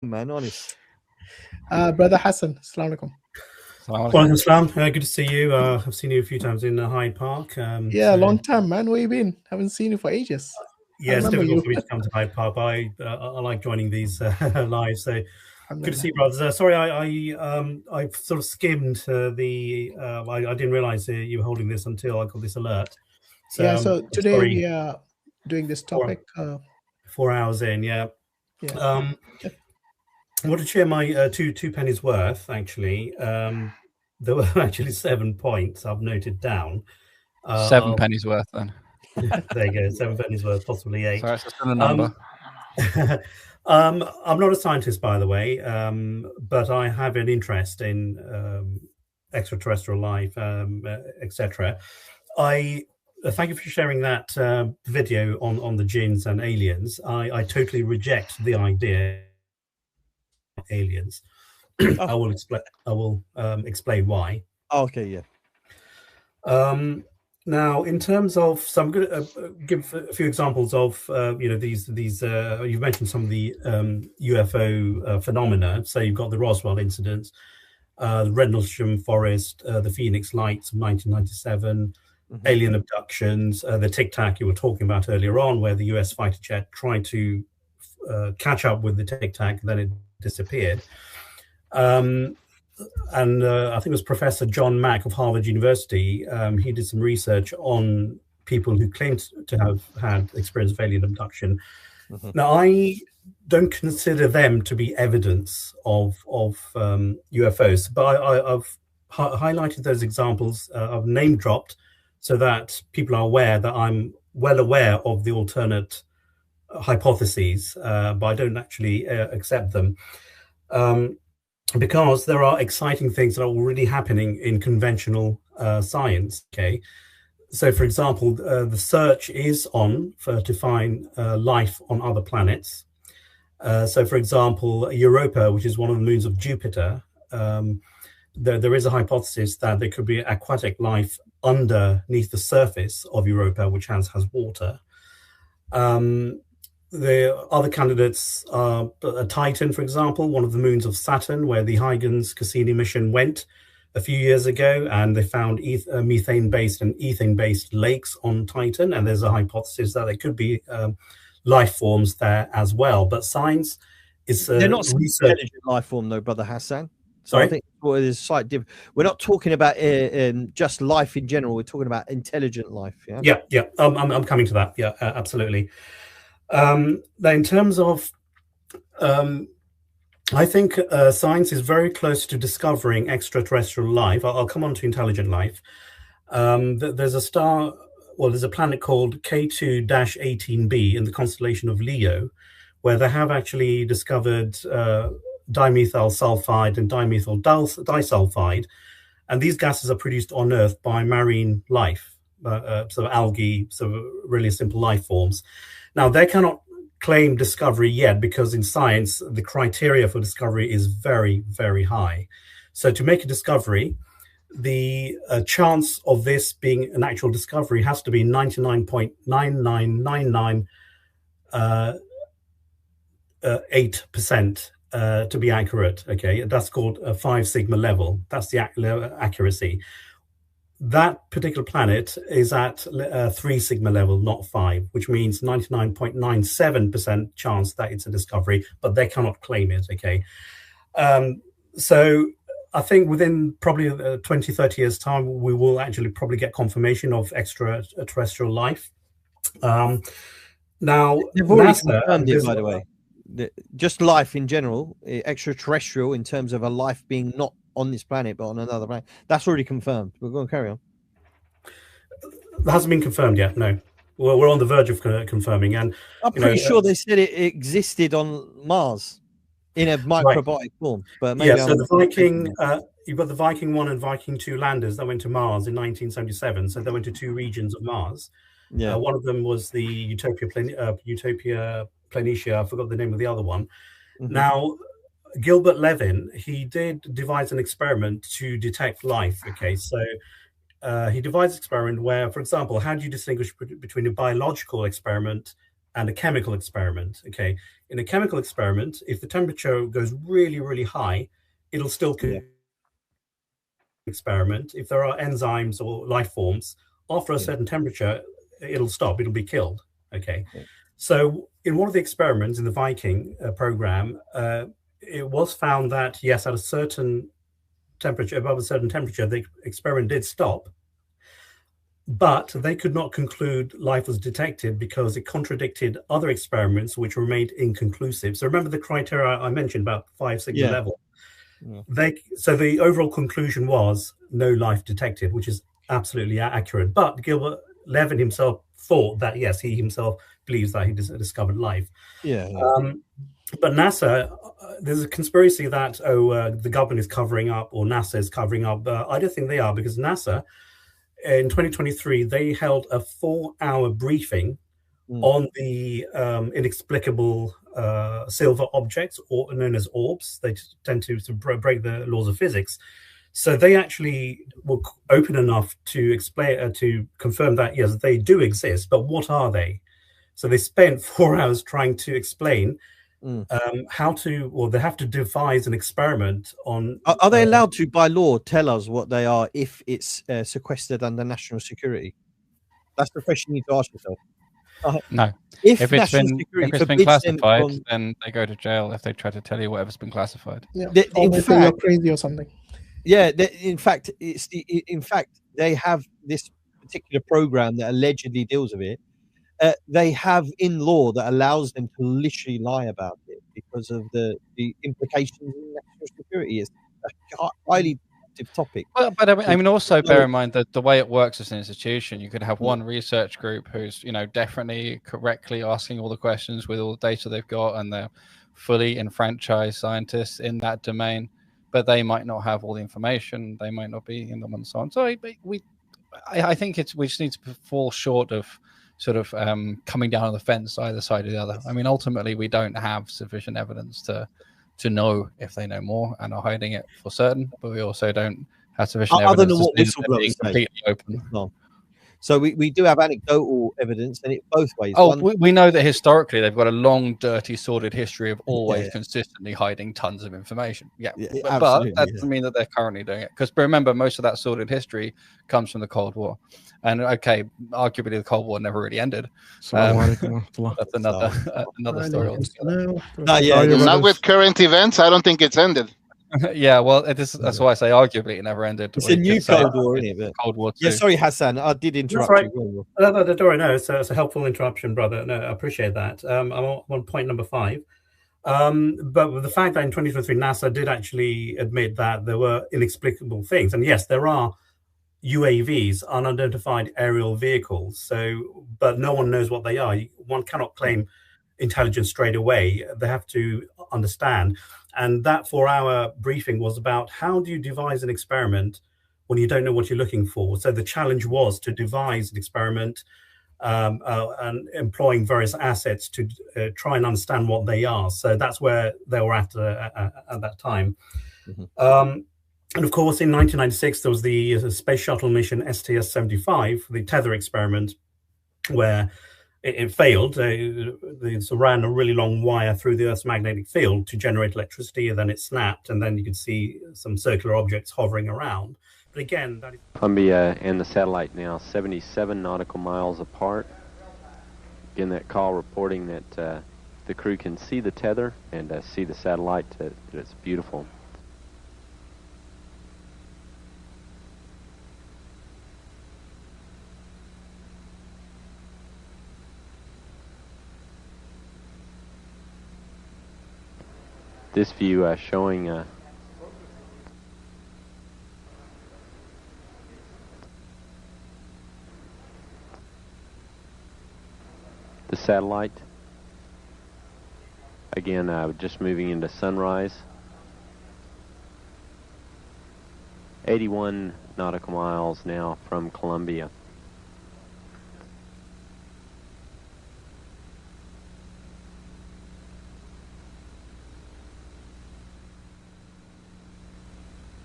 man, honest. Brother Hassan, assalamu alaikum. Walaikum salam. Good to see you. I've seen you a few times in Hyde Park. Yeah, long time, man. Where you been? Haven't seen you for ages. Yeah, it's difficult for me to come to Hyde Park, but I like joining these live. So good to see you, brothers. Sorry, I sort of skimmed the. I didn't realize you were holding this until I got this alert. So, yeah. So today we are doing this topic. 4 hours in, yeah. Yeah. I want to share my two pennies worth. Actually, there were actually 7 points I've noted down. 7 pennies worth, then. There you go, 7 pennies worth, possibly 8. Sorry, that's a number. I'm not a scientist, by the way, but I have an interest in extraterrestrial life, etc. Thank you for sharing that video on the jinns and aliens. I totally reject the idea of aliens. I will explain why. Okay, yeah. Now, in terms of, so I'm going to give a few examples of, these. You've mentioned some of the UFO phenomena. So you've got the Roswell incident, the Rendlesham Forest, the Phoenix Lights of 1997, alien abductions, the Tic Tac you were talking about earlier on, where the US fighter jet tried to catch up with the Tic Tac, then it disappeared. And I think it was Professor John Mack of Harvard University. He did some research on people who claimed to have had experience of alien abduction. Now, I don't consider them to be evidence of UFOs, but I've highlighted those examples. I've name dropped so that people are aware that I'm well aware of the alternate hypotheses, but I don't actually accept them. Because there are exciting things that are already happening in conventional science. Okay, so for example, the search is on to find life on other planets. So, for example, Europa, which is one of the moons of Jupiter, there is a hypothesis that there could be aquatic life underneath the surface of Europa, which has water. The other candidates are Titan, for example, one of the moons of Saturn, where the Huygens Cassini mission went a few years ago, and they found methane-based and ethane-based lakes on Titan, and there's a hypothesis that there could be life forms there as well. But science is they're not intelligent life form, though, Brother Hassan. So Sorry? I think there's slight difference. We're not talking about just life in general. We're talking about intelligent life. Yeah. Yeah. I'm coming to that. Yeah, absolutely. Now, in terms of, I think science is very close to discovering extraterrestrial life. I'll come on to intelligent life. There's a planet called K2-18b in the constellation of Leo, where they have actually discovered dimethyl sulfide and dimethyl disulfide, and these gases are produced on Earth by marine life, so algae, so really simple life forms. Now, they cannot claim discovery yet because in science, the criteria for discovery is very, very high. So to make a discovery, the chance of this being an actual discovery has to be 99.9998% to be accurate. Okay, that's called a 5 sigma level. That's the accuracy. That particular planet is at 3 sigma level, not 5, which means 99.97% chance that it's a discovery, but they cannot claim it. Okay, so I think within probably 20, 30 years time, we will actually probably get confirmation of extraterrestrial life. Now, they've already confirmed it, by the way. Just life in general, extraterrestrial in terms of a life being not on this planet but on another planet, that's already confirmed. We're going to carry on. That hasn't been confirmed yet. No, well, we're on the verge of confirming, and I'm pretty sure they said it existed on Mars in a microbiotic form. But maybe so the Viking, you've got the Viking 1 and Viking 2 landers that went to Mars in 1977. So they went to 2 regions of Mars. Yeah, one of them was the Utopia Planitia. I forgot the name of the other one. Now, Gilbert Levin, he did devise an experiment to detect life. Okay, so he devised an experiment where, for example, how do you distinguish between a biological experiment and a chemical experiment. Okay, in a chemical experiment, if the temperature goes really, really high, it'll still experiment. If there are enzymes or life forms, after a certain temperature, it'll stop, it'll be killed. Okay, so in one of the experiments in the Viking program, it was found that yes, at a certain temperature, above a certain temperature, the experiment did stop, but they could not conclude life was detected because it contradicted other experiments which remained inconclusive. So remember the criteria I mentioned about 5 sigma level. So the overall conclusion was no life detected, which is absolutely accurate. But Gilbert Levin himself thought that yes, he himself believes that he discovered life. But NASA, there's a conspiracy that the government is covering up, or NASA is covering up. I don't think they are, because NASA in 2023 they held a 4-hour briefing on the inexplicable silver objects, or known as orbs. They tend to break the laws of physics. So they actually were open enough to explain, to confirm that yes, they do exist. But what are they? So they spent 4 hours trying to explain how to, or they have to devise an experiment on. Are they allowed to, by law, tell us what they are if it's sequestered under national security? That's the question you need to ask yourself. No. If it's been classified, then they go to jail if they try to tell you whatever's been classified. Yeah. In fact, you're crazy or something. Yeah. In fact, they have this particular program that allegedly deals with it. They have in law that allows them to literally lie about it because of the implications in national security. It's a highly sensitive topic. Well, but I mean, also bear in mind that the way it works as an institution, you could have one research group who's, definitely correctly asking all the questions with all the data they've got, and they're fully enfranchised scientists in that domain, but they might not have all the information. They might not be in them and so on. So I think we just need to fall short of sort of coming down on the fence either side or the other. I mean, ultimately, we don't have sufficient evidence to know if they know more and are hiding it for certain, but we also don't have sufficient evidence other than what whistleblowers say. Completely open. No. So we do have anecdotal evidence, and it both ways. We know that historically they've got a long, dirty, sordid history of always consistently hiding tons of information. But that doesn't mean that they're currently doing it. Because remember, most of that sordid history comes from the Cold War. And okay, arguably the Cold War never really ended. That's another story altogether. Not with current events. I don't think it's ended. Yeah, well, that's why I say arguably it never ended. It's a new Cold War, isn't it? Cold War 2. Yeah, sorry, Hassan, I did interrupt you. No, it's a helpful interruption, brother. No, I appreciate that. I'm on point number 5. But with the fact that in 2023 NASA did actually admit that there were inexplicable things, and yes, there are UAVs, unidentified aerial vehicles. So, but no one knows what they are. One cannot claim intelligence straight away. They have to understand. And that 4-hour briefing was about how do you devise an experiment when you don't know what you're looking for. So the challenge was to devise an experiment and employing various assets to try and understand what they are. So that's where they were at that time. And of course, in 1996, there was the space shuttle mission STS-75, the tether experiment, where it failed. They ran a really long wire through the Earth's magnetic field to generate electricity, and then it snapped, and then you could see some circular objects hovering around. But again, that is Columbia and the satellite now 77 nautical miles apart. Again, that call reporting that the crew can see the tether and see the satellite. It's beautiful. This view showing the satellite. Again, just moving into sunrise. 81 nautical miles now from Columbia.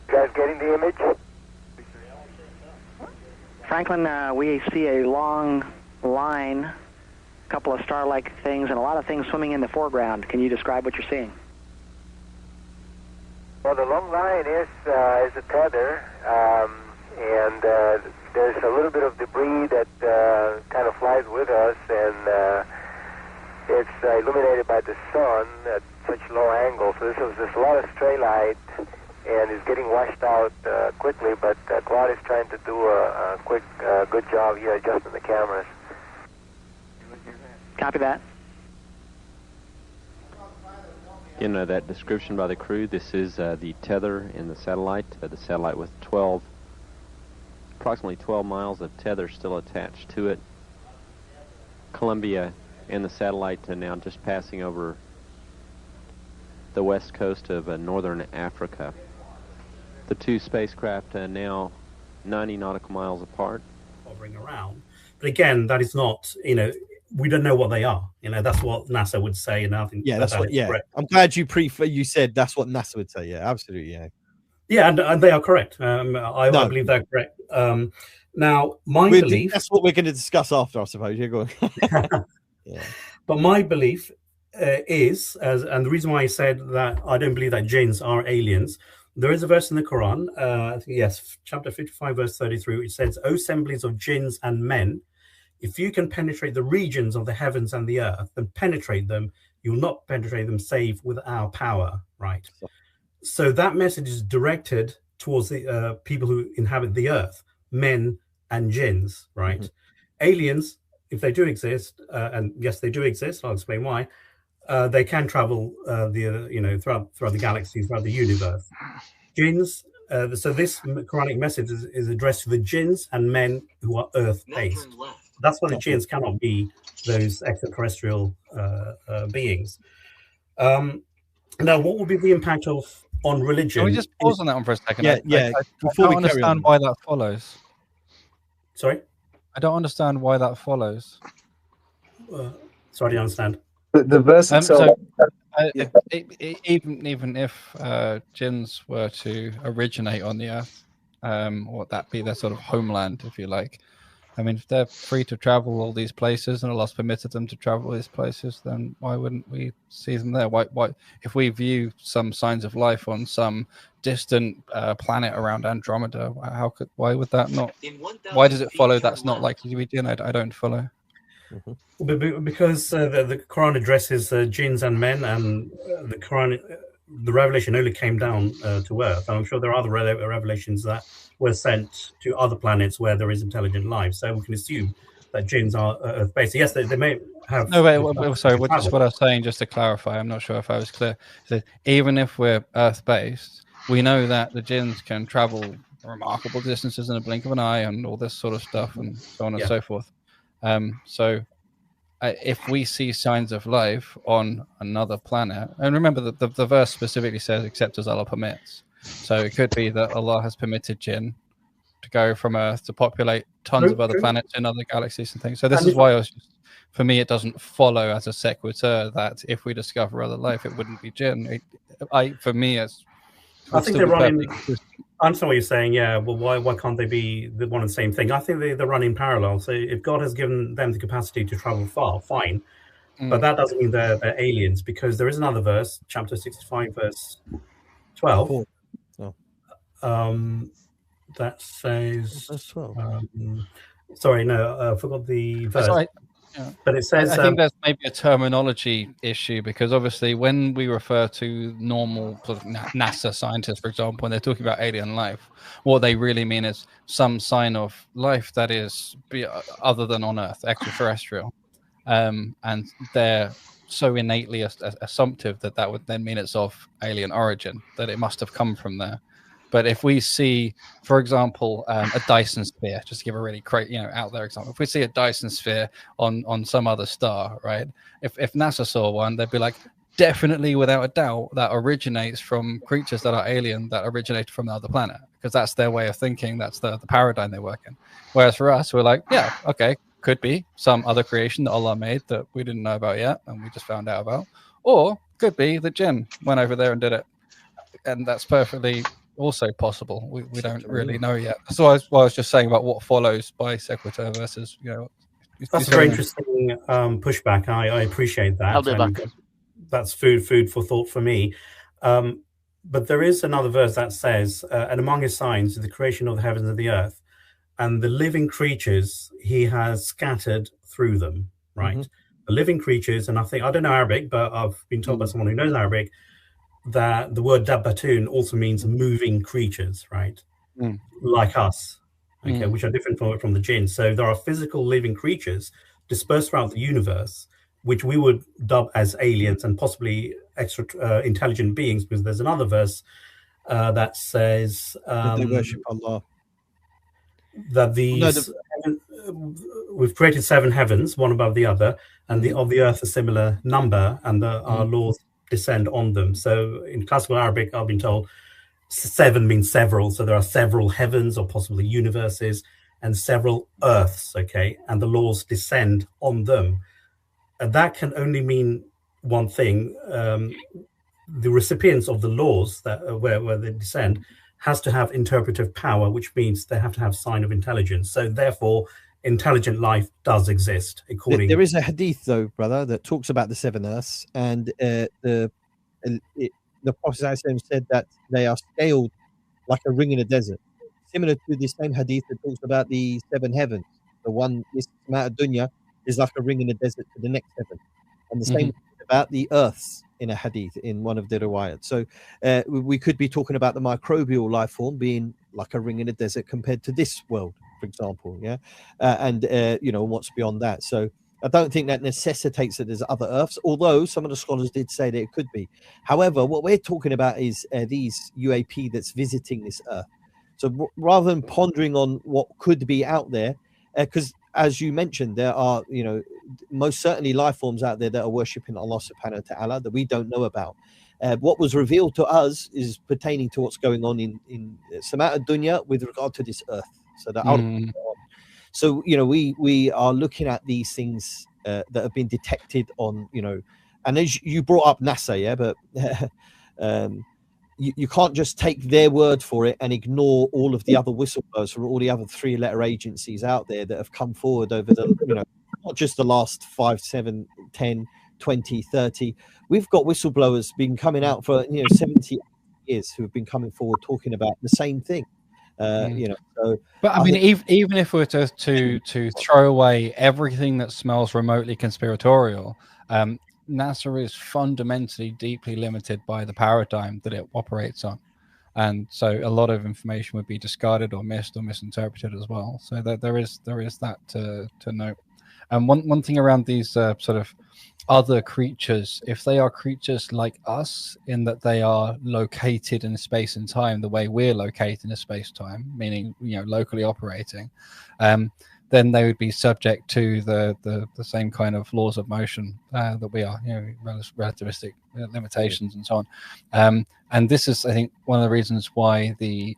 Guys getting the image? Franklin, we see a long line a couple of star-like things, and a lot of things swimming in the foreground. Can you describe what you're seeing? Well, the long line is a tether, and there's a little bit of debris that kind of flies with us, and it's illuminated by the sun at such low angle. So there's a lot of stray light, and it's getting washed out quickly. But Claude is trying to do a quick, good job here adjusting the cameras. Copy that. In that description by the crew, this is the tether in the satellite with approximately 12 miles of tether still attached to it. Columbia and the satellite now just passing over the west coast of northern Africa. The two spacecraft are now 90 nautical miles apart. Hovering around. But again, that is not, we don't know what they are. That's what NASA would say, and I think that's what. Yeah, correct. I'm glad you said that's what NASA would say. Yeah, absolutely. Yeah. Yeah, and they are correct. I believe they're correct. Now, my belief. That's what we're going to discuss after, I suppose. You're going. Yeah. But my belief is, and the reason why I said that I don't believe that jinns are aliens. There is a verse in the Quran, chapter 55, verse 33, which says, "O assemblies of jinns and men, if you can penetrate the regions of the heavens and the earth, then penetrate them. You will not penetrate them save with our power." Right. So that message is directed towards the people who inhabit the earth, men and jinns. Right. Mm-hmm. Aliens, if they do exist, and yes, they do exist. I'll explain why. They can travel throughout the galaxy, throughout the universe. Jinns. So this Quranic message is addressed to the jinns and men who are Earth-based. That's why the jinns cannot be those extraterrestrial beings. Now, what would be the impact on religion? Can we just pause on that one for a second? Yeah. I don't understand why that follows. Sorry? I don't understand why that follows. Sorry, I didn't understand. The verse itself. Even if jinns were to originate on the Earth, or that be their sort of homeland, if you like. I mean, if they're free to travel all these places and Allah's permitted them to travel these places, then why wouldn't we see them there? Why if we view some signs of life on some distant planet around Andromeda, why would that not? Why does it follow that's not likely to be jinn? I don't follow. Mm-hmm. Because the Quran addresses jinns and men, and the Quran, the revelation only came down to Earth. And I'm sure there are other revelations that were sent to other planets where there is intelligent life. So we can assume that jinns are Earth-based. Yes, they may have. No, wait. Sorry, what I was saying, just to clarify, I'm not sure if I was clear. That even if we're Earth-based, we know that the jinns can travel remarkable distances in a blink of an eye, and all this sort of stuff, and so on and so forth. So if we see signs of life on another planet, and remember that the verse specifically says, except as Allah permits. So it could be that Allah has permitted jinn to go from Earth to populate tons of other planets in other galaxies and things. So this is why for me, it doesn't follow as a sequitur that if we discover other life, it wouldn't be jinn. For me, I think they're running. I understand what you're saying. Yeah, well, why can't they be the one and the same thing? I think they're running parallel. So if God has given them the capacity to travel far, fine. But that doesn't mean they're aliens, because there is another verse, chapter 65, verse 12. That says. Verse 12. Sorry, no, I forgot the verse. Yeah. But it says. I think there's maybe a terminology issue, because obviously when we refer to normal sort of NASA scientists, for example, when they're talking about alien life, what they really mean is some sign of life that is other than on Earth, extraterrestrial, and they're so innately assumptive that would then mean it's of alien origin, that it must have come from there. But if we see, for example, a Dyson sphere, just to give a really out there example, if we see a Dyson sphere on some other star, right? If NASA saw one, they'd be like, definitely, without a doubt, that originates from creatures that are alien, that originated from another planet, because that's their way of thinking. That's the paradigm they work in. Whereas for us, we're like, yeah, okay, could be some other creation that Allah made that we didn't know about yet, and we just found out about, or could be the jinn went over there and did it, and that's perfectly also possible. We don't really know yet. So I was just saying about what follows by sequitur versus That's a very interesting pushback. I appreciate that. I'll be back. That's food for thought for me. But there is another verse that says, and among his signs is the creation of the heavens and the earth, and the living creatures he has scattered through them, right? The living creatures, and I don't know Arabic, but I've been told by someone who knows Arabic that the word dabbatun also means moving creatures, right? Like us, okay, which are different from the jinn. So there are physical living creatures dispersed throughout the universe, which we would dub as aliens and possibly extra intelligent beings, because there's another verse that says they worship Allah. That we've created 7 heavens, one above the other, and of the earth a similar number, and our laws descend on them. So in classical Arabic, I've been told 7 means several. So there are several heavens or possibly universes and several earths, okay, and the laws descend on them. And that can only mean one thing. The recipients of the laws that where they descend has to have interpretive power, which means they have to have sign of intelligence. So therefore, intelligent life does exist. There is a hadith, though, brother, that talks about the 7 earths, and the Prophet said that they are scaled like a ring in a desert, similar to the same hadith that talks about the 7 heavens. The one, this dunya, is like a ring in a desert to the next heaven, and the same about the earths in a hadith in one of the riwayat. So we could be talking about the microbial life form being like a ring in a desert compared to this world, for example, and what's beyond that. So I don't think that necessitates that there's other earths, although some of the scholars did say that it could be. However, what we're talking about is these UAP that's visiting this earth. So rather than pondering on what could be out there, because as you mentioned, there are, most certainly life forms out there that are worshipping Allah subhanahu wa ta'ala that we don't know about. What was revealed to us is pertaining to what's going on in Sama'at Dunya with regard to this earth. So that So, we are looking at these things that have been detected on, and as you brought up NASA, but you can't just take their word for it and ignore all of the other whistleblowers from all the other 3-letter agencies out there that have come forward over the, not just the last 5, 7, 10, 20, 30. We've got whistleblowers been coming out for 70 years who have been coming forward talking about the same thing. So, but I mean, even if we were to throw away everything that smells remotely conspiratorial, NASA is fundamentally deeply limited by the paradigm that it operates on, and so a lot of information would be discarded or missed or misinterpreted as well. So there is that to note. And one thing around these sort of other creatures, if they are creatures like us in that they are located in space and time the way we're located in space time, meaning locally operating, then they would be subject to the same kind of laws of motion that we are, relativistic limitations and so on. And this is, I think, one of the reasons why the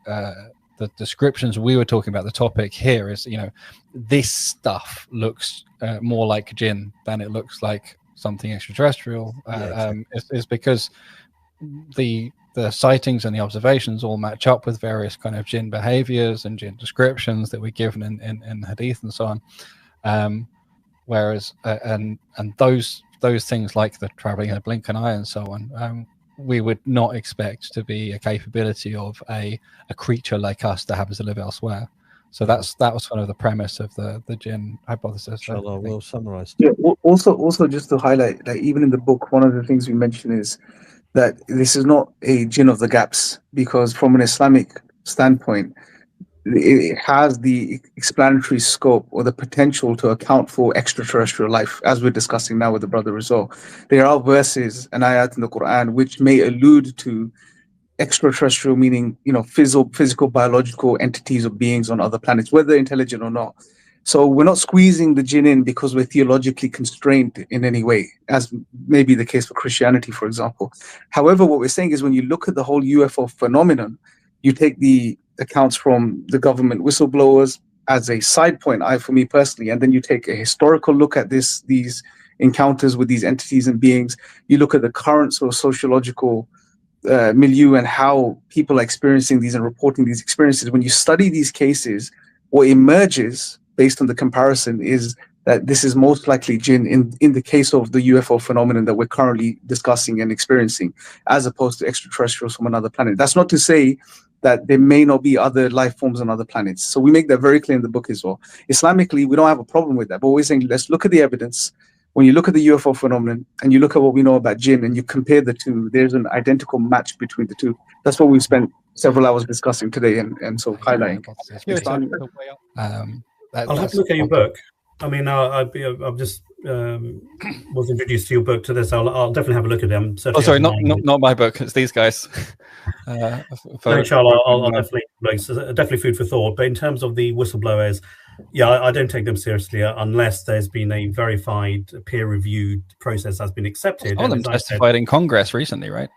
descriptions we were talking about, the topic here is, this stuff looks more like jinn than it looks like something extraterrestrial, is because the sightings and the observations all match up with various kind of jinn behaviors and jinn descriptions that we're given in hadith and so on. Whereas and those things like the traveling in a blink of an eye and so on, we would not expect to be a capability of a creature like us that happens to live elsewhere. So that was kind of the premise of the jinn hypothesis. Inshallah, well summarized. Yeah. Also, just to highlight, like even in the book, one of the things we mention is that this is not a jinn of the gaps, because from an Islamic standpoint, it has the explanatory scope or the potential to account for extraterrestrial life, as we're discussing now with the brother Rizal. There are verses and ayat in the Quran which may allude to extraterrestrial, meaning physical biological entities or beings on other planets, whether intelligent or not. So we're not squeezing the jinn in because we're theologically constrained in any way, as may be the case for Christianity, for example. However, what we're saying is when you look at the whole UFO phenomenon, you take the accounts from the government whistleblowers as a side point, for me personally, and then you take a historical look at these encounters with these entities and beings. You look at the current sort of sociological milieu and how people are experiencing these and reporting these experiences. When you study these cases, what emerges based on the comparison is that this is most likely jinn in the case of the UFO phenomenon that we're currently discussing and experiencing, as opposed to extraterrestrials from another planet. That's not to say that there may not be other life forms on other planets. So we make that very clear in the book as well. Islamically, we don't have a problem with that, but we're saying let's look at the evidence. When you look at the UFO phenomenon and you look at what we know about jinn and you compare the two, there's an identical match between the two. That's what we've spent several hours discussing today and so highlighting. I'll have to look at your book. I mean, I've just was introduced to your book to this. I'll definitely have a look at them. Oh, sorry, not my book. It's these guys. No, Charles, I'll definitely food for thought. But in terms of the whistleblowers, yeah, I don't take them seriously unless there's been a verified, peer-reviewed process that's been accepted. Some of them testified in Congress recently, right?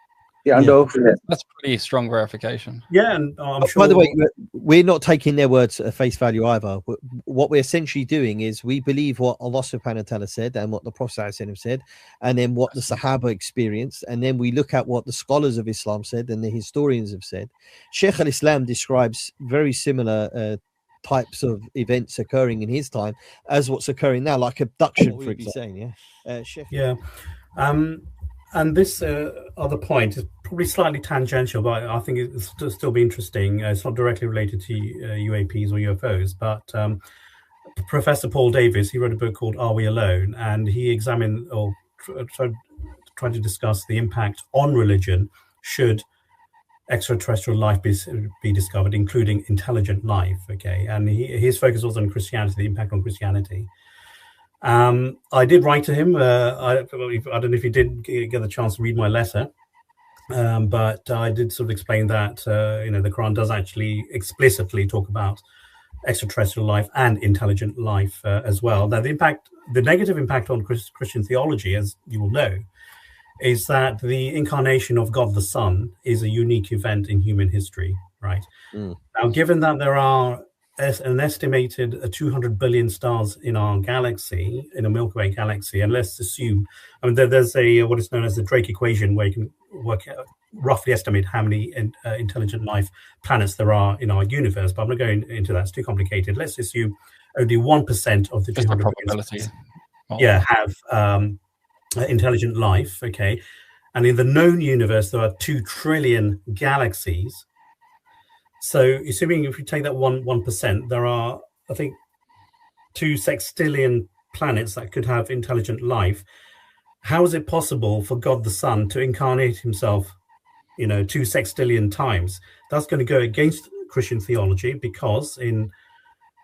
Yeah, that's pretty strong verification. Yeah, and I'm sure. By the way, we're not taking their words at face value either. What we're essentially doing is we believe what Allah subhanahu wa ta'ala said and what the Prophet said, and then what the Sahaba experienced, and then we look at what the scholars of Islam said and the historians have said. Sheikh al-Islam describes very similar types of events occurring in his time as what's occurring now, like abduction, for example. And this other point is probably slightly tangential, but I think it'll still be interesting. It's not directly related to UAPs or UFOs, but Professor Paul Davis, he wrote a book called Are We Alone? And he examined or tried to discuss the impact on religion should extraterrestrial life be discovered, including intelligent life. Okay, and his focus was on Christianity, the impact on Christianity. I did write to him. I don't know if you did get the chance to read my letter, but I did sort of explain that the Quran does actually explicitly talk about extraterrestrial life and intelligent life as well. Now, the negative impact on Christian theology, as you will know, is that the incarnation of God the Son is a unique event in human history, right? Now, given that there are an estimated 200 billion stars in our galaxy, in a Milky Way galaxy, and let's assume, I mean, there's what is known as the Drake equation, where you can roughly estimate how many intelligent life planets there are in our universe, but I'm not going into that, it's too complicated. Let's assume only 1% of the 200 probability. Have intelligent life, okay? And in the known universe, there are 2 trillion galaxies. So, assuming if you take that 1%, there are, I think, 2 sextillion planets that could have intelligent life. How is it possible for God the Son to incarnate himself, 2 sextillion times? That's going to go against Christian theology, because in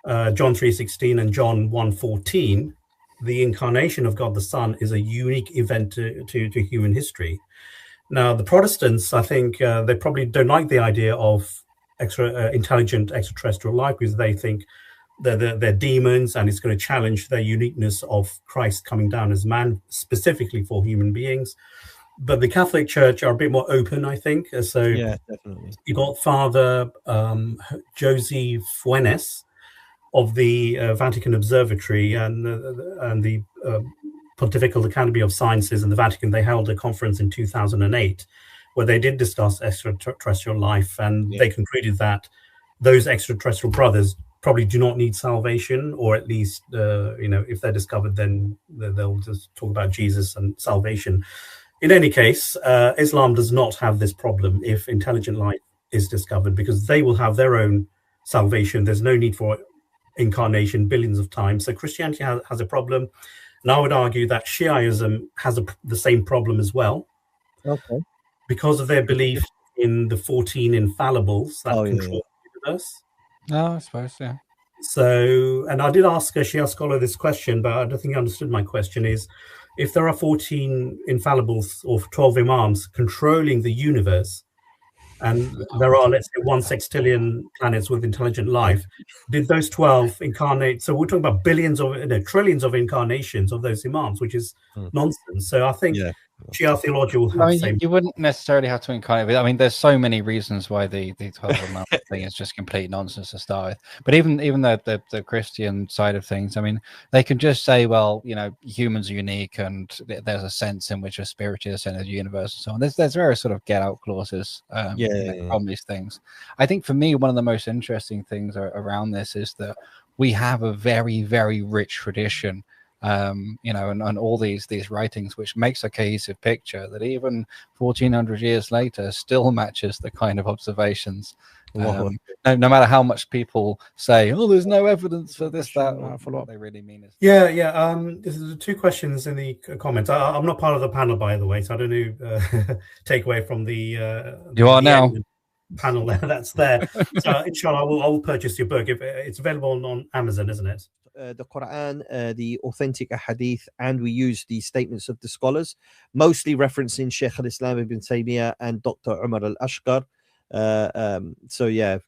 John 3:16 and John 1:14, the incarnation of God the Son is a unique event to human history. Now, the Protestants, I think, they probably don't like the idea of intelligent extraterrestrial life, because they think they're demons and it's going to challenge their uniqueness of Christ coming down as man, specifically for human beings. But the Catholic Church are a bit more open, I think. So yeah, definitely. You got Father Jose Fuentes of the Vatican Observatory and the Pontifical Academy of Sciences in the Vatican. They held a conference in 2008 where they did discuss extraterrestrial life, and they concluded that those extraterrestrial brothers probably do not need salvation, or at least, if they're discovered, then they'll just talk about Jesus and salvation. In any case, Islam does not have this problem if intelligent life is discovered, because they will have their own salvation. There's no need for incarnation billions of times. So Christianity has a problem. And I would argue that Shiaism has the same problem as well. Okay. Because of their belief in the 14 infallibles that control the universe. No, I suppose, yeah. So, and I did ask a Shia scholar this question, but I don't think I understood my question, is if there are 14 infallibles or 12 imams controlling the universe, and there are, let's say, 1 sextillion planets with intelligent life, did those 12 incarnate? So we're talking about trillions of incarnations of those imams, which is nonsense. So I think Shia theology will have the same. You wouldn't necessarily have to incarnate. I mean, there's so many reasons why the 12 imam thing is just complete nonsense to start with. But even the Christian side of things, I mean, they can just say, well, humans are unique, and there's a sense in which a spirit is the center of the universe, and so on. There's various sort of get out clauses from these things. I think for me, one of the most interesting things around this is that we have a very, very rich tradition, you know, and all these writings, which makes a cohesive picture that even 1400 years later still matches the kind of observations. No matter how much people say, oh, there's no evidence for this, that, what they really mean is. Yeah. There's two questions in the comments. I'm not part of the panel, by the way, so I don't know, take away from the you are now panel that's there. So inshallah, I will purchase your book. If it's available on Amazon, isn't it? The Quran, the authentic hadith, and we use the statements of the scholars, mostly referencing Sheikh al-Islam ibn Taymiyyah and Dr. Umar al-Ashqar. So yeah,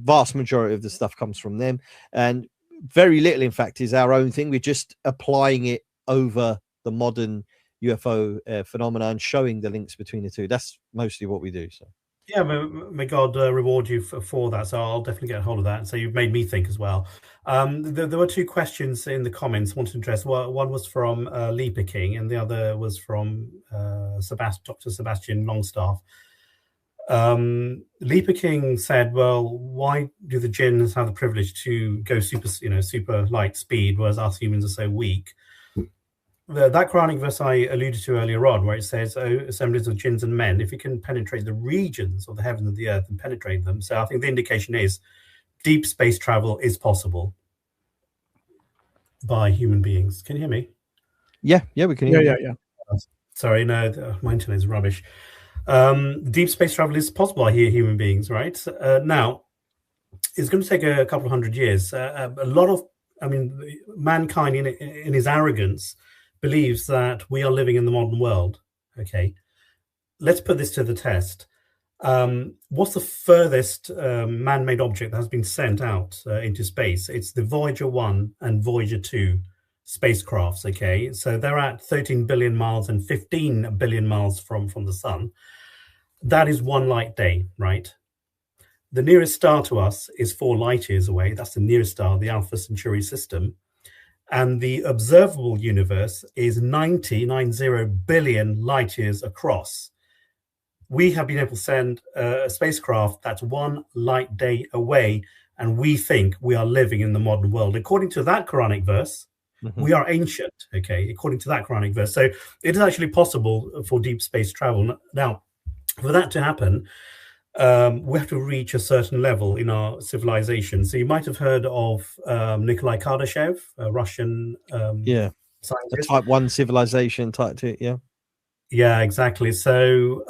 vast majority of the stuff comes from them, and very little, in fact, is our own thing. We're just applying it over the modern UFO phenomenon, showing the links between the two. That's mostly what we do. So yeah, may God reward you for that. So I'll definitely get a hold of that. So you've made me think as well. There were two questions in the comments I wanted to address. One was from Lee Picking, and the other was from Dr. Sebastian Longstaff. Lee Picking said, well, why do the jinns have the privilege to go super light speed, whereas us humans are so weak? That Quranic verse I alluded to earlier on, where it says, oh, assemblies of jinns and men, if you can penetrate the regions of the heaven and the earth and penetrate them. So I think the indication is deep space travel is possible by human beings. Can you hear me? Yeah, we can hear you. Yeah. Sorry, no, my internet is rubbish. Deep space travel is possible by human beings, right? Now, it's going to take a couple of 100 years. Mankind in his arrogance believes that we are living in the modern world. Okay, let's put this to the test. What's the furthest man-made object that has been sent out into space? It's the Voyager 1 and Voyager 2 spacecrafts. Okay, so they're at 13 billion miles and 15 billion miles from the sun. That is one light day, right? The nearest star to us is 4 light years away. That's the nearest star, the Alpha Centauri system. And the observable universe is 90 billion light years across. We have been able to send a spacecraft that's 1 light day away, and we think we are living in the modern world. According to that Quranic verse, we are ancient, okay, according to that Quranic verse. So it is actually possible for deep space travel. Now, for that to happen, we have to reach a certain level in our civilization. So you might have heard of Nikolai Kardashev, a Russian scientist. A type 1 civilization, type 2, Yeah, exactly. So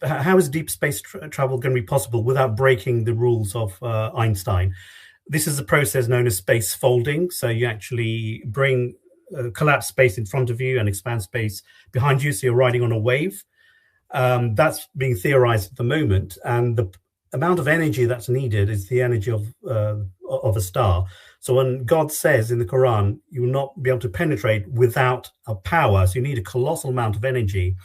how is deep space travel going to be possible without breaking the rules of Einstein? This is a process known as space folding. So you actually bring collapse space in front of you and expand space behind you, so you're riding on a wave. That's being theorized at the moment, and the amount of energy that's needed is the energy of a star. So when God says in the Quran, you will not be able to penetrate without a power, so you need a colossal amount of energy.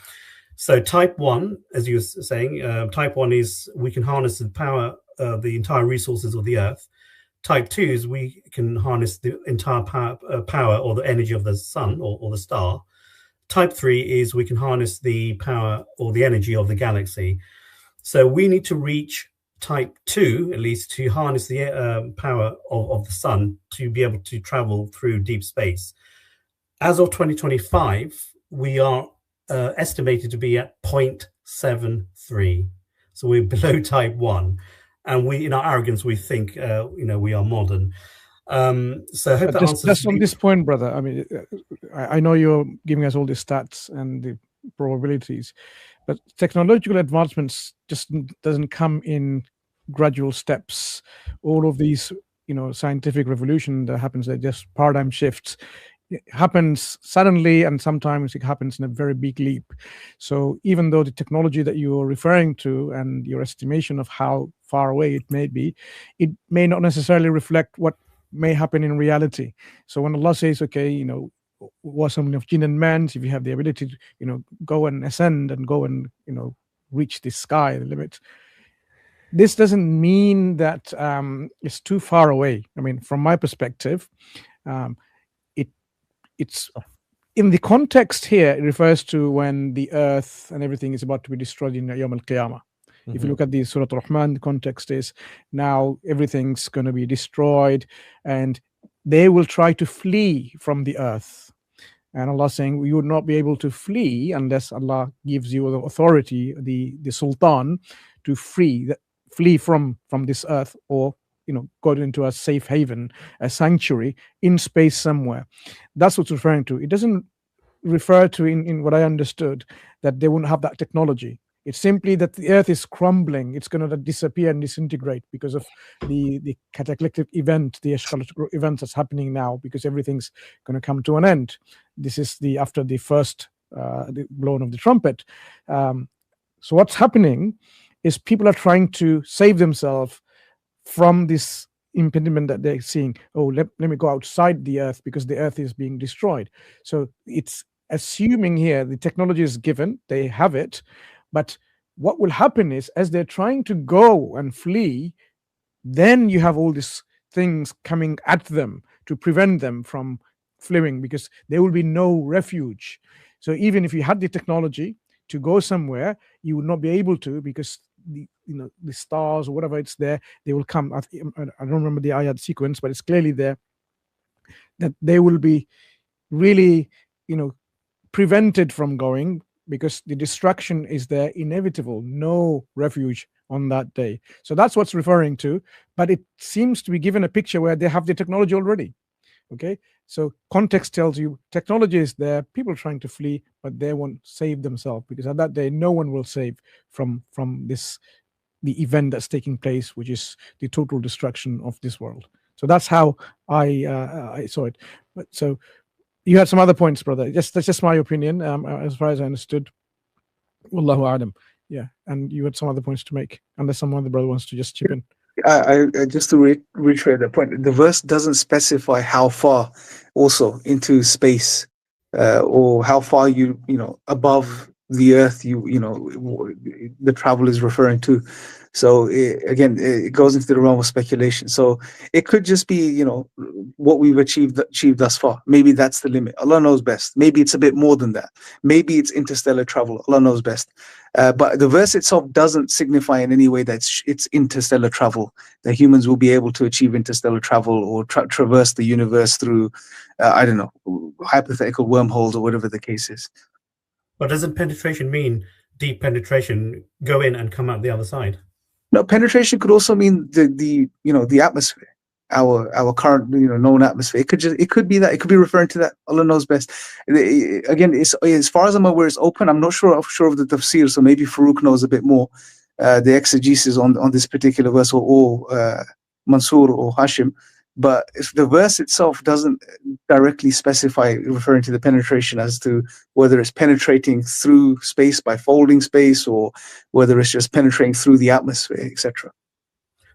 So type 1, as you were saying, type 1 is we can harness the power of the entire resources of the earth. Type 2 is we can harness the entire power or the energy of the sun or the star. Type 3 is we can harness the power or the energy of the galaxy. So we need to reach type 2, at least, to harness the power of the sun to be able to travel through deep space. As of 2025, we are estimated to be at 0.73. So we're below type 1. And we, in our arrogance, we think, we are modern. So I hope that answers. Just on this point, brother, I mean, I know you're giving us all the stats and the probabilities, but technological advancements just doesn't come in gradual steps. All of these, scientific revolution that happens, they're just paradigm shifts. It happens suddenly, and sometimes it happens in a very big leap. So even though the technology that you're referring to and your estimation of how far away it may be, it may not necessarily reflect what may happen in reality. So when Allah says, okay, was something of jinn and men, if you have the ability to, go and ascend and go and, reach the sky, the limit, this doesn't mean that it's too far away. I mean, from my perspective, it's in the context here, it refers to when the earth and everything is about to be destroyed in Yawm al-Qiyamah. If you look at the Surah Al-Rahman, the context is now everything's going to be destroyed and they will try to flee from the earth. And Allah saying you would not be able to flee unless Allah gives you the authority, the sultan, to flee from this earth, or go into a safe haven, a sanctuary in space somewhere. That's what's referring to. It doesn't refer to, in what I understood, that they wouldn't have that technology. It's simply that the earth is crumbling. It's going to disappear and disintegrate because of the cataclysmic event, the eschatological event that's happening now, because everything's going to come to an end. This is after the first the blowing of the trumpet. So what's happening is people are trying to save themselves from this impediment that they're seeing. Oh, let me go outside the earth because the earth is being destroyed. So it's assuming here the technology is given, they have it, but what will happen is as they're trying to go and flee, then you have all these things coming at them to prevent them from fleeing, because there will be no refuge. So even if you had the technology to go somewhere, you would not be able to, because the stars or whatever it's there, they will come. I don't remember the ayat sequence, but it's clearly there that they will be really prevented from going, because the destruction is there, inevitable, no refuge on that day. So that's what's referring to, but it seems to be given a picture where they have the technology already. Okay, so context tells you technology is there, people trying to flee, but they won't save themselves, because at that day no one will save from the event that's taking place, which is the total destruction of this world. So that's how I saw it. But so you had some other points, brother. That's just my opinion, as far as I understood. Wallahu a'lam. Yeah, and you had some other points to make, unless some other brother wants to just chip in. I just to reiterate the point, the verse doesn't specify how far also into space or how far you above the earth the travel is referring to. So it goes into the realm of speculation. So it could just be what we've achieved thus far. Maybe that's the limit. Allah knows best. Maybe it's a bit more than that. Maybe it's interstellar travel. Allah knows best. But the verse itself doesn't signify in any way that it's interstellar travel, that humans will be able to achieve interstellar travel or traverse the universe through I don't know, hypothetical wormholes or whatever the case is. But doesn't penetration mean deep penetration, go in and come out the other side? No, penetration could also mean the atmosphere, our current known atmosphere. It could be that. It could be referring to that. Allah knows best. Again, as far as I'm aware, it's open. I'm not sure of the tafsir, so maybe Farouk knows a bit more. The exegesis on this particular verse, or Mansur or Hashim. But if the verse itself doesn't directly specify, referring to the penetration as to whether it's penetrating through space by folding space, or whether it's just penetrating through the atmosphere, etc.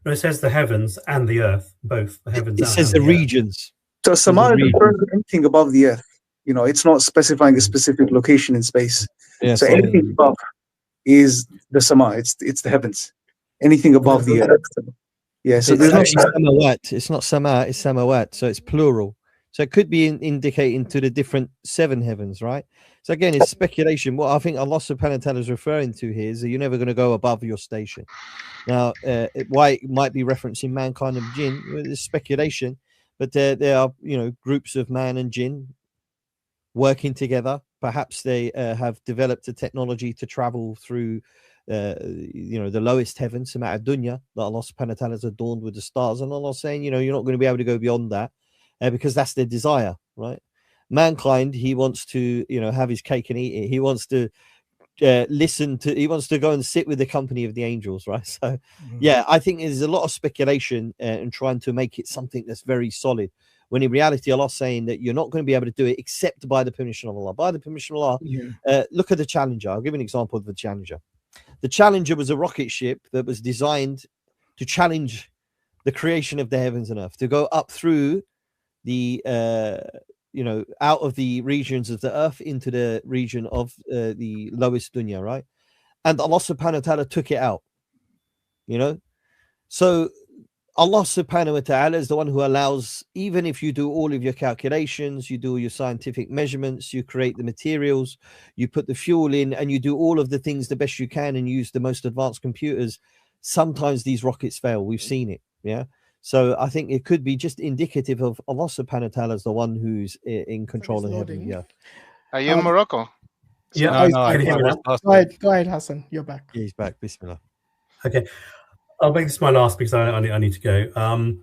No, it says the heavens and the earth, both the heavens. It says the regions. So Sama is referring to anything above the earth. It's not specifying a specific location in space. Yeah, so anything above is the Sama. It's the heavens. Anything above the earth. Yeah, so there's samawat. It's not sama, it's samawat, so it's plural. So it could be indicating to the different 7 heavens, right? So again, it's speculation. What I think Allah subhanahu wa ta'ala is referring to here is that you're never going to go above your station. Now, why it might be referencing mankind and jinn, it's speculation, but there are groups of man and jinn working together. Perhaps they have developed a technology to travel through the lowest heaven, Sama'at Dunya, that Allah subhanahu wa ta'ala has adorned with the stars, and Allah saying, you're not going to be able to go beyond that because that's their desire, right? Mankind, he wants to, have his cake and eat it. He wants to he wants to go and sit with the company of the angels, right? So, yeah, I think there's a lot of speculation and trying to make it something that's very solid, when in reality, Allah's saying that you're not going to be able to do it except by the permission of Allah. By the permission of Allah, look at the Challenger. I'll give you an example of the Challenger. The Challenger was a rocket ship that was designed to challenge the creation of the heavens and earth, to go up through the, out of the regions of the earth into the region of the lowest dunya, right? And Allah subhanahu wa ta'ala took it out, So Allah subhanahu wa ta'ala is the one who allows, even if you do all of your calculations, you do your scientific measurements, you create the materials, you put the fuel in, and you do all of the things the best you can and use the most advanced computers, sometimes these rockets fail. We've seen it. Yeah. So I think it could be just indicative of Allah subhanahu wa ta'ala as the one who's in control of heaven. Yeah. Are you in Morocco? Yeah, No, can you hear me now? Go ahead, Hassan. You're back. Yeah, he's back. Bismillah. Okay, I'll make this my last because I need to go.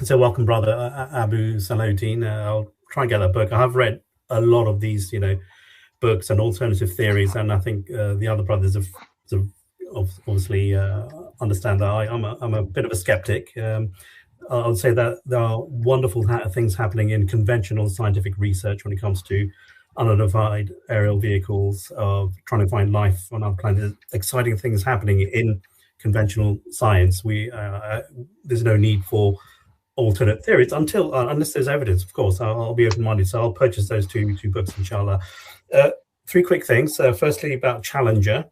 So welcome, brother Abu Salahuddin. I'll try and get that book. I have read a lot of these, books and alternative theories, and I think the other brothers have obviously understand that I'm a bit of a skeptic. I would say that there are wonderful things happening in conventional scientific research when it comes to unidentified aerial vehicles, trying to find life on our planet. Exciting things happening in conventional science. There's no need for alternate theories unless there's evidence. Of course, I'll be open-minded. So I'll purchase those two books, inshallah. 3 quick things. Firstly, about Challenger.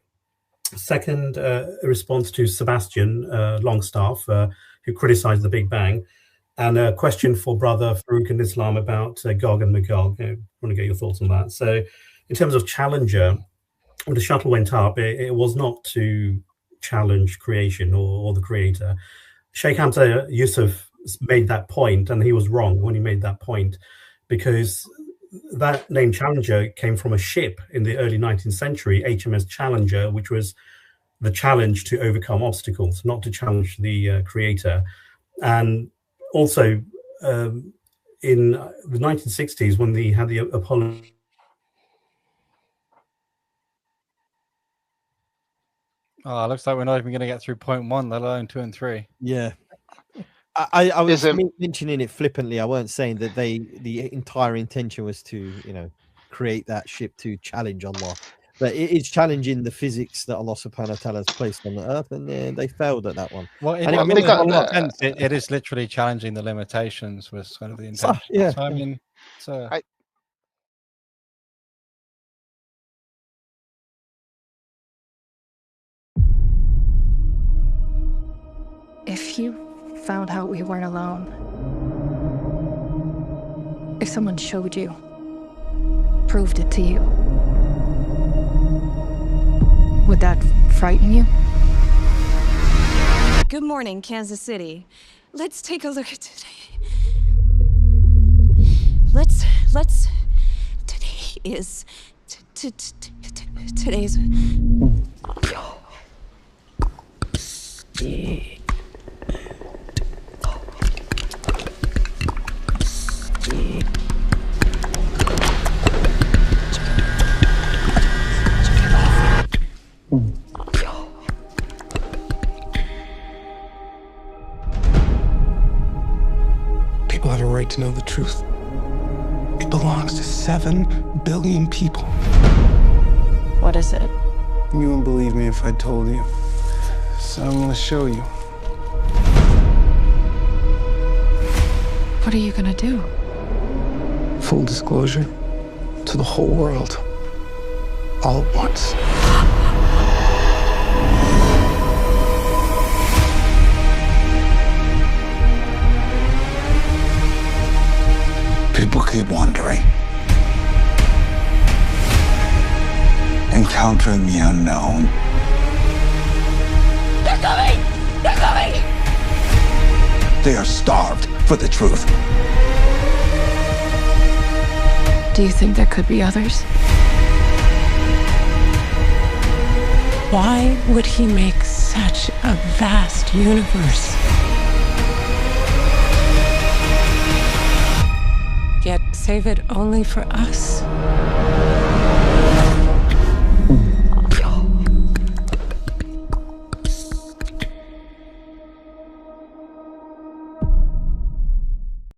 Second, a response to Sebastian Longstaff, who criticized the Big Bang. And a question for Brother Farouk in Islam about Gog and Magog. I want to get your thoughts on that. So in terms of Challenger, when the shuttle went up, it was not to challenge creation or the creator. Sheikh Hamza Yusuf made that point, and he was wrong when he made that point, because that name Challenger came from a ship in the early 19th century, HMS Challenger, which was the challenge to overcome obstacles, not to challenge the creator. And also, in the 1960s, when they had the Apollo... Oh, looks like we're not even going to get through point 1, let alone 2 and 3. Yeah. I was mentioning it flippantly. I weren't saying that the entire intention was to, create that ship to challenge Allah. But it's challenging the physics that Allah subhanahu wa ta'ala has placed on the earth, and they failed at that one. Well, it is literally challenging the limitations was kind of the intention. Yeah. So, I mean, If you found out we weren't alone, if someone showed you, proved it to you, would that frighten you? Good morning, Kansas City. Let's take a look at today. Today is today's. People have a right to know the truth. It belongs to 7 billion people. What is it? You wouldn't believe me if I told you. So I'm gonna show you. What are you gonna do? Full disclosure to the whole world. All at once. People keep wondering. Encountering the unknown. They're coming! They're coming! They are starved for the truth. Do you think there could be others? Why would he make such a vast universe? Yet save it only for us?